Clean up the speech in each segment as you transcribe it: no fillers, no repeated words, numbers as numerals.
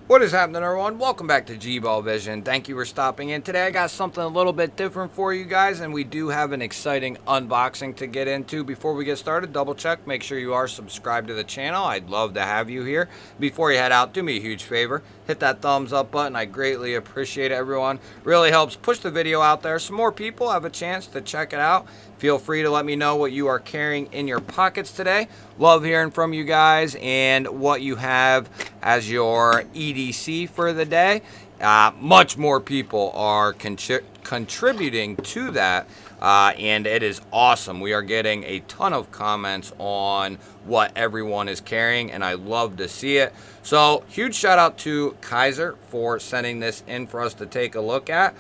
What is happening, everyone? Welcome back to G-Ball Vision. Thank you for stopping in. Today I got something a little bit different for you guys, and we do have an exciting unboxing to get into. Before we get started, double check, make sure you are subscribed to the channel. I'd love to have you here. Before you head out, do me a huge favor. Hit that thumbs up button. I greatly appreciate it, everyone. Really helps push the video out there so more people have a chance to check it out. Feel free to let me know what you are carrying in your pockets today. Love hearing from you guys and what you have as your EDC for the day. Much more people are contributing to that, and it is awesome. We are getting a ton of comments on what everyone is carrying, and I love to see it. So huge shout out to Kizer for sending this in for us to take a look at.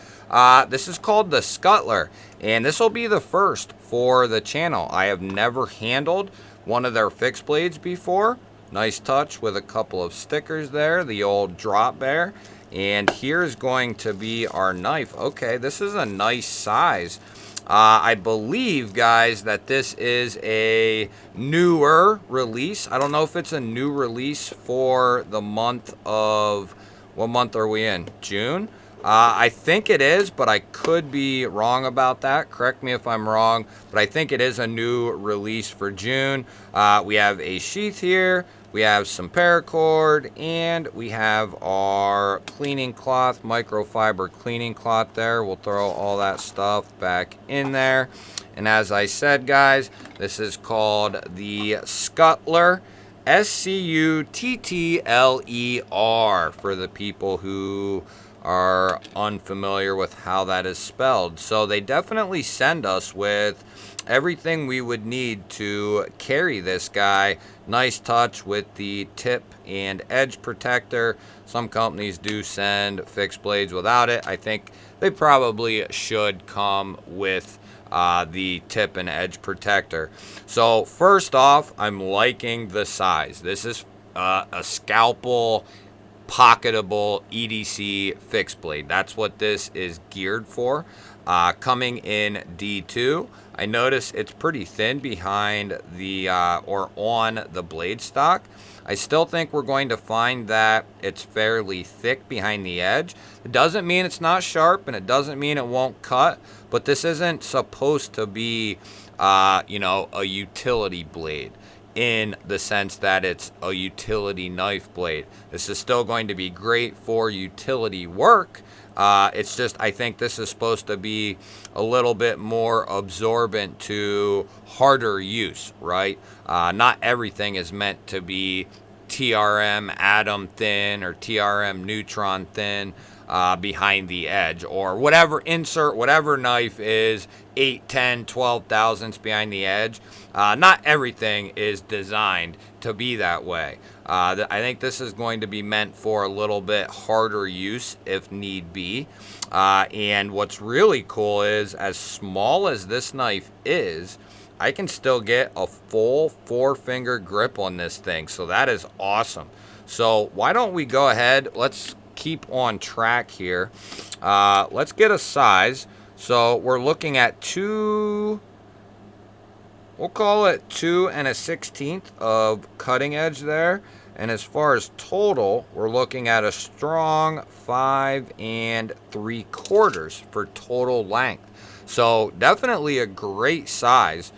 This is called the Scuttler, and this will be the first for the channel. I have never handled one of their fixed blades before. Nice touch with a couple of stickers there, the old drop bear. And here's going to be our knife. Okay, this is a nice size. I believe, guys, that this is a newer release. I don't know if it's a new release for the month of, what month are we in? June? I think it is, but I could be wrong about that. Correct me if I'm wrong, but I think it is a new release for June. We have a sheath here. We have some paracord, and we have our cleaning cloth, microfiber cleaning cloth there. We'll throw all that stuff back in there. And as I said, guys, this is called the Scuttler, Scuttler, for the people who are unfamiliar with how that is spelled. So they definitely send us with everything we would need to carry this guy. Nice touch with the tip and edge protector. Some companies do send fixed blades without it. I think they probably should come with the tip and edge protector. So first off, I'm liking the size. This is a scalpel pocketable EDC fixed blade. That's what this is geared for. Coming in D2. I notice it's pretty thin behind the or on the blade stock. I still think we're going to find that it's fairly thick behind the edge. It doesn't mean it's not sharp, and it doesn't mean it won't cut, but this isn't supposed to be you know, a utility blade in the sense that it's a utility knife blade. This is still going to be great for utility work. It's just, I think this is supposed to be a little bit more absorbent to harder use, right? Not everything is meant to be TRM atom thin or TRM neutron thin behind the edge, or whatever insert, whatever knife is 8, 10, 12 thousandths behind the edge. Not everything is designed to be that way. I think this is going to be meant for a little bit harder use if need be. And what's really cool is, as small as this knife is, I can still get a full 4-finger grip on this thing. So that is awesome. So why don't we go ahead, let's keep on track here. Let's get a size. So we're looking at we'll call it 2 1/16 of cutting edge there. And as far as total, we're looking at a strong 5 3/4 for total length. So definitely a great size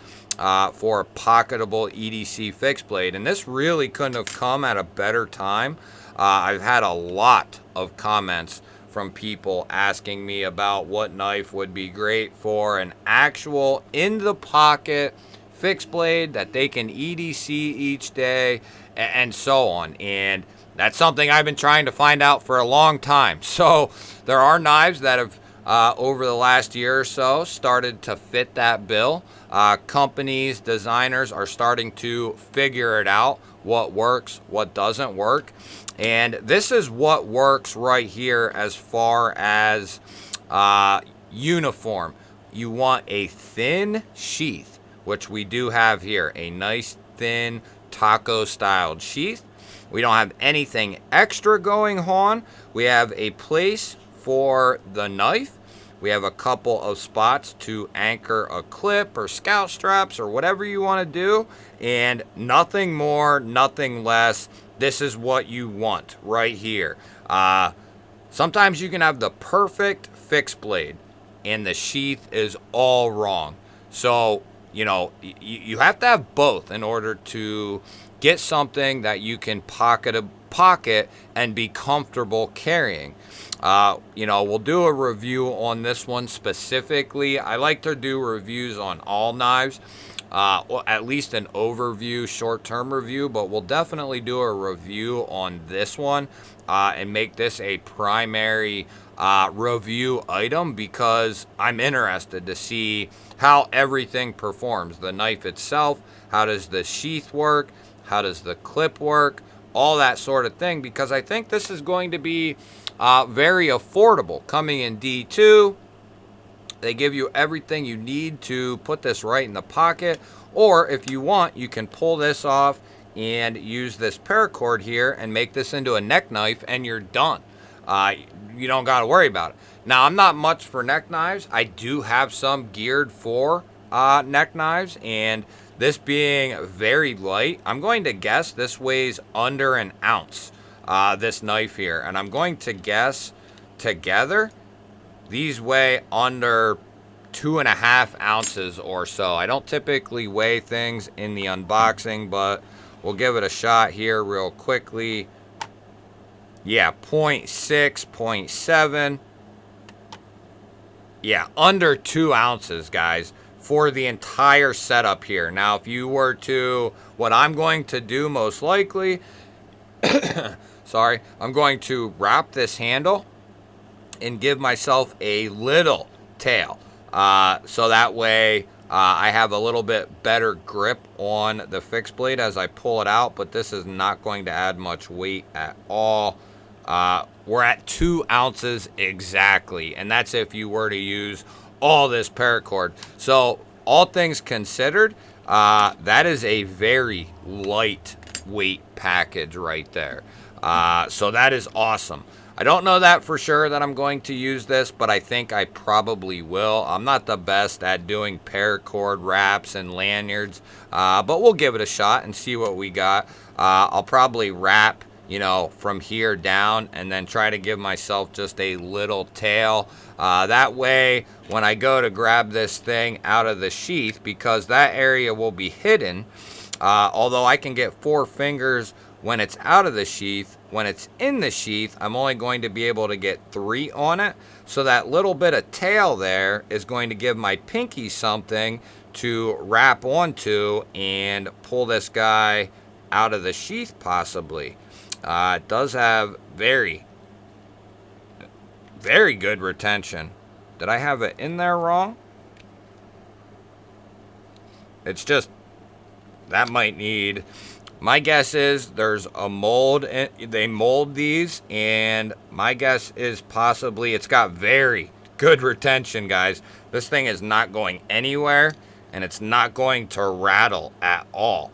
for a pocketable EDC fixed blade. And this really couldn't have come at a better time. I've had a lot of comments from people asking me about what knife would be great for an actual in the pocket fixed blade that they can EDC each day and so on. And that's something I've been trying to find out for a long time. So there are knives that have over the last year or so started to fit that bill. Companies, designers are starting to figure it out, what works, what doesn't work. And this is what works right here as far as uniform. You want a thin sheath, which we do have here, a nice thin taco styled sheath. We don't have anything extra going on. We have a place for the knife. We have a couple of spots to anchor a clip or scout straps or whatever you want to do, and nothing more, nothing less this is what you want right here. Sometimes you can have the perfect fixed blade and the sheath is all wrong. So, you know, you have to have both in order to get something that you can pocket and be comfortable carrying. You know, we'll do a review on this one specifically. I like to do reviews on all knives, or at least an overview, short-term review, but we'll definitely do a review on this one and make this a primary review item because I'm interested to see how everything performs. The knife itself, how does the sheath work, how does the clip work, all that sort of thing, because I think this is going to be very affordable. Coming in D2, they give you everything you need to put this right in the pocket, or if you want, you can pull this off and use this paracord here and make this into a neck knife and you're done. You don't got to worry about it. Now, I'm not much for neck knives. I do have some geared for neck knives, and this being very light, I'm going to guess this weighs under an ounce, this knife here. And I'm going to guess together, these weigh under 2.5 ounces or so. I don't typically weigh things in the unboxing, but we'll give it a shot here real quickly. Yeah, 0.6, 0.7. Yeah, under 2 ounces, guys, for the entire setup here. Now, if you were to, what I'm going to do most likely, sorry, I'm going to wrap this handle and give myself a little tail. So that way I have a little bit better grip on the fixed blade as I pull it out, but this is not going to add much weight at all. We're at 2 ounces exactly, and that's if you were to use all this paracord. So all things considered, that is a very lightweight package right there. So that is awesome. I don't know that for sure that I'm going to use this, but I think I probably will. I'm not the best at doing paracord wraps and lanyards, but we'll give it a shot and see what we got. I'll probably wrap, you know, from here down and then try to give myself just a little tail. That way, when I go to grab this thing out of the sheath, because that area will be hidden, although I can get 4 fingers when it's out of the sheath, when it's in the sheath, I'm only going to be able to get 3 on it. So that little bit of tail there is going to give my pinky something to wrap onto and pull this guy out of the sheath possibly. It does have very, very good retention. Did I have it in there wrong? It's just, that might need, my guess is there's a mold, they mold these, and my guess is possibly it's got very good retention, guys. This thing is not going anywhere, and it's not going to rattle at all.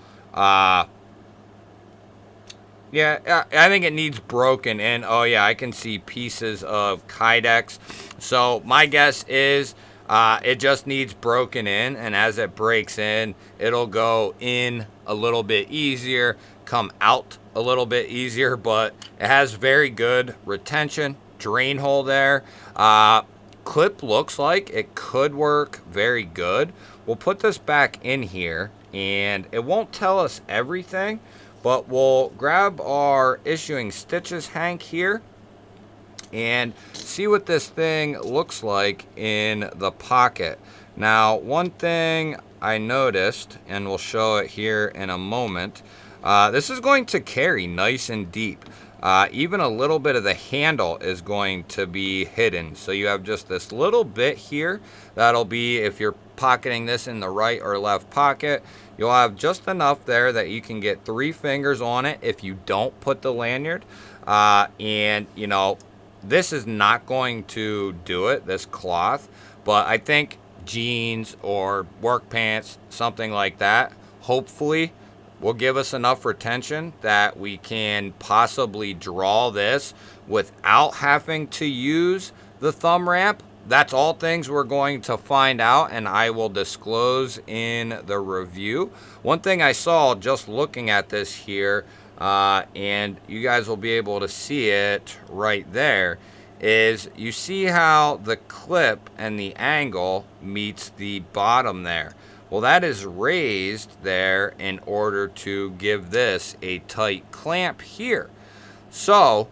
Yeah, I think it needs broken in. Oh, yeah, I can see pieces of Kydex. So my guess is it just needs broken in, and as it breaks in, it'll go in a little bit easier, come out a little bit easier, but it has very good retention. Drain hole there. Clip looks like it could work very good. We'll put this back in here, and it won't tell us everything, but we'll grab our issuing stitches hank here and see what this thing looks like in the pocket. Now, one thing I noticed, and we'll show it here in a moment, this is going to carry nice and deep. Even a little bit of the handle is going to be hidden. So you have just this little bit here. That'll be, if you're pocketing this in the right or left pocket, you'll have just enough there that you can get 3 fingers on it if you don't put the lanyard. And, you know, this is not going to do it, this cloth, but I think jeans or work pants, something like that, hopefully will give us enough retention that we can possibly draw this without having to use the thumb ramp. That's all things we're going to find out, and I will disclose in the review. One thing I saw just looking at this here, and you guys will be able to see it right there, is you see how the clip and the angle meets the bottom there. Well, that is raised there in order to give this a tight clamp here. So,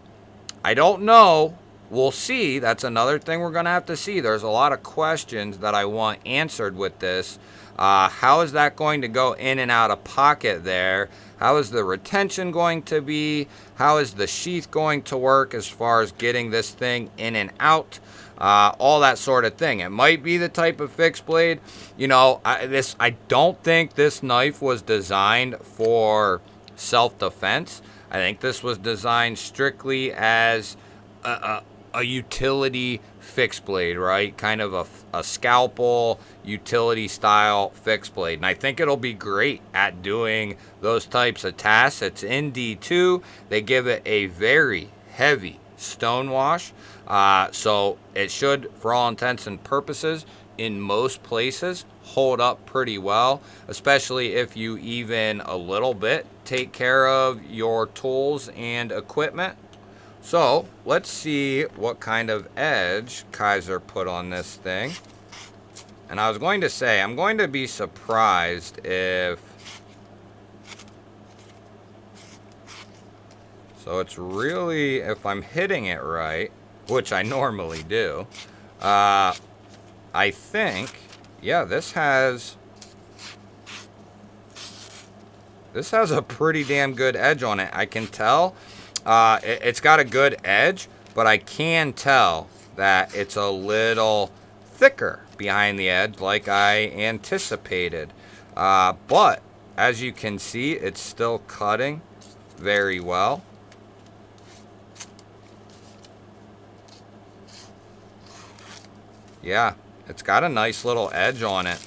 I don't know. We'll see. That's another thing we're going to have to see. There's a lot of questions that I want answered with this. How is that going to go in and out of pocket there? How is the retention going to be? How is the sheath going to work as far as getting this thing in and out? All that sort of thing. It might be the type of fixed blade. You know, I don't think this knife was designed for self-defense. I think this was designed strictly as a utility fixed blade, right? Kind of a scalpel utility style fixed blade. And I think it'll be great at doing those types of tasks. It's in D2. They give it a very heavy stone wash. So it should, for all intents and purposes, in most places, hold up pretty well, especially if you even a little bit take care of your tools and equipment. So let's see what kind of edge Kizer put on this thing. And I was going to say, I'm going to be surprised if... So it's really, if I'm hitting it right, which I normally do, I think, yeah, this has a pretty damn good edge on it. I can tell it's got a good edge, but I can tell that it's a little thicker behind the edge like I anticipated. But as you can see, it's still cutting very well. Yeah, it's got a nice little edge on it.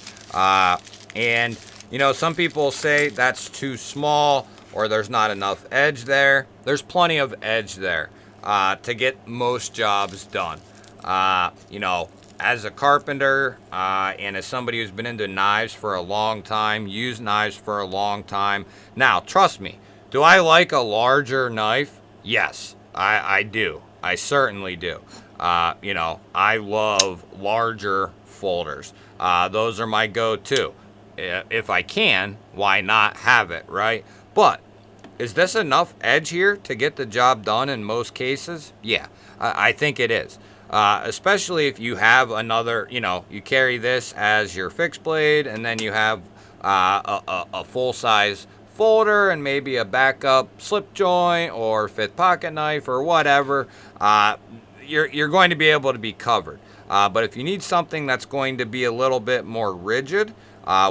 And, you know, some people say that's too small or there's not enough edge there. There's plenty of edge there to get most jobs done. You know, as a carpenter and as somebody who's been into knives for a long time, used knives for a long time. Now, trust me, do I like a larger knife? Yes, I do. I certainly do. You know, I love larger folders. Those are my go-to. If I can, why not have it, right? But is this enough edge here to get the job done in most cases? Yeah, I think it is. Especially if you have another, you know, you carry this as your fixed blade and then you have a full-size folder and maybe a backup slip joint or fifth pocket knife or whatever. You're going to be able to be covered. But if you need something that's going to be a little bit more rigid,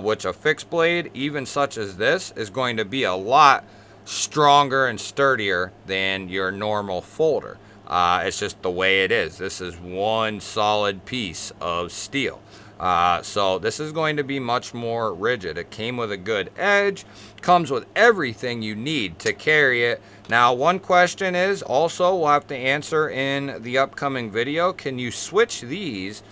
which a fixed blade, even such as this, is going to be a lot stronger and sturdier than your normal folder. It's just the way it is. This is one solid piece of steel. So this is going to be much more rigid. It came with a good edge, comes with everything you need to carry it. Now, one question is also we'll have to answer in the upcoming video. Can you switch these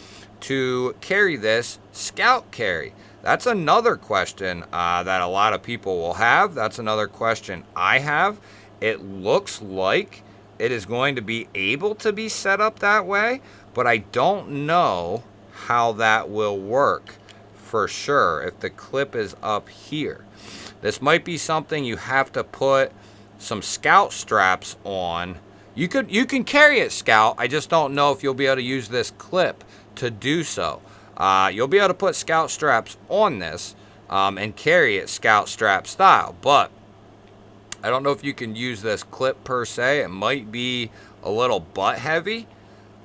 to carry this scout carry? That's another question that a lot of people will have. That's another question I have. It looks like it is going to be able to be set up that way, but I don't know how that will work for sure if the clip is up here. This might be something you have to put some scout straps on. You can carry it scout. I just don't know if you'll be able to use this clip to do so. You'll be able to put scout straps on this and carry it scout strap style, but I don't know if you can use this clip per se. It might be a little butt heavy.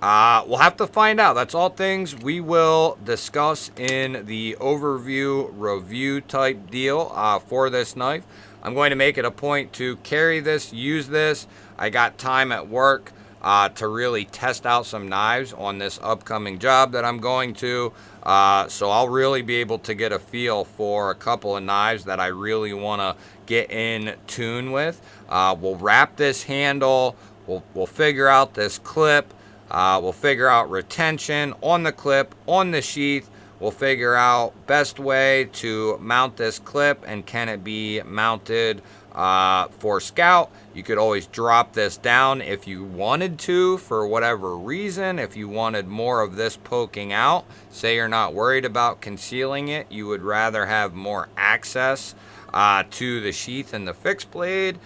We'll have to find out. That's all things we will discuss in the overview review type deal for this knife. I'm going to make it a point to carry this, use this. I got time at work to really test out some knives on this upcoming job that I'm going to. So I'll really be able to get a feel for a couple of knives that I really want to get in tune with. We'll wrap this handle. We'll figure out this clip. We'll figure out retention on the clip, on the sheath. We'll figure out best way to mount this clip and can it be mounted For Scout, you could always drop this down if you wanted to, for whatever reason. If you wanted more of this poking out, say you're not worried about concealing it, you would rather have more access to the sheath and the fixed blade,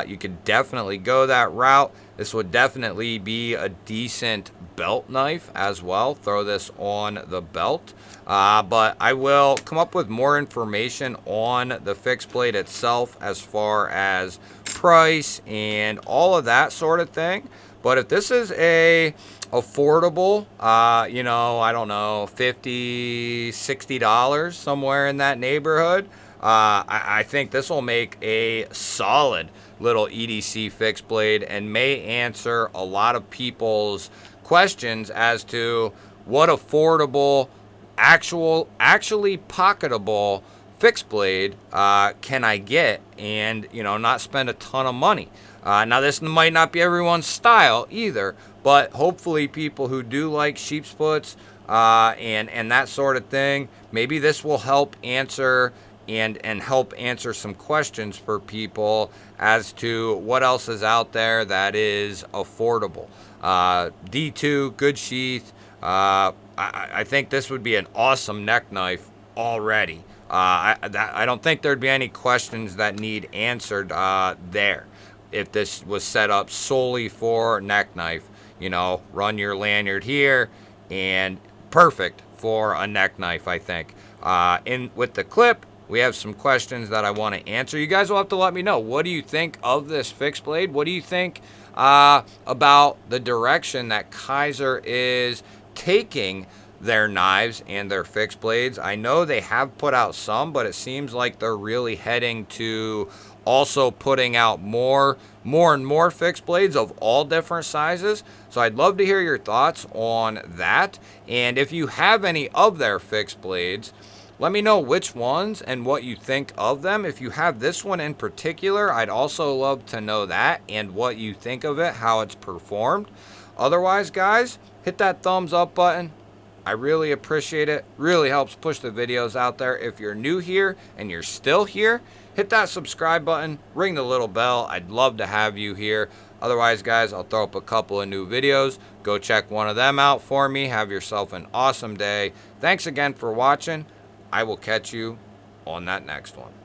you could definitely go that route. This would definitely be a decent belt knife as well. Throw this on the belt. But I will come up with more information on the fixed blade itself as far as price and all of that sort of thing. But if this is a affordable, you know, I don't know, $50, $60, somewhere in that neighborhood, I think this will make a solid little EDC fixed blade and may answer a lot of people's questions as to what affordable, actually pocketable fixed blade can I get, and, you know, not spend a ton of money. Now, this might not be everyone's style either, but hopefully people who do like sheepsputs and that sort of thing, maybe this will help answer and help answer some questions for people as to what else is out there that is affordable. D2, good sheath. I think this would be an awesome neck knife already. I don't think there'd be any questions that need answered there if this was set up solely for neck knife. You know, run your lanyard here, and perfect for a neck knife, I think. With the clip, we have some questions that I want to answer. You guys will have to let me know. What do you think of this fixed blade? What do you think about the direction that Kizer is taking their knives and their fixed blades? I know they have put out some, but it seems like they're really heading to also putting out more and more fixed blades of all different sizes. So I'd love to hear your thoughts on that. And if you have any of their fixed blades, let me know which ones and what you think of them. If you have this one in particular, I'd also love to know that and what you think of it, how it's performed. Otherwise, guys, hit that thumbs up button. I really appreciate it. Really helps push the videos out there. If you're new here and you're still here, hit that subscribe button, ring the little bell. I'd love to have you here. Otherwise, guys, I'll throw up a couple of new videos. Go check one of them out for me. Have yourself an awesome day. Thanks again for watching. I will catch you on that next one.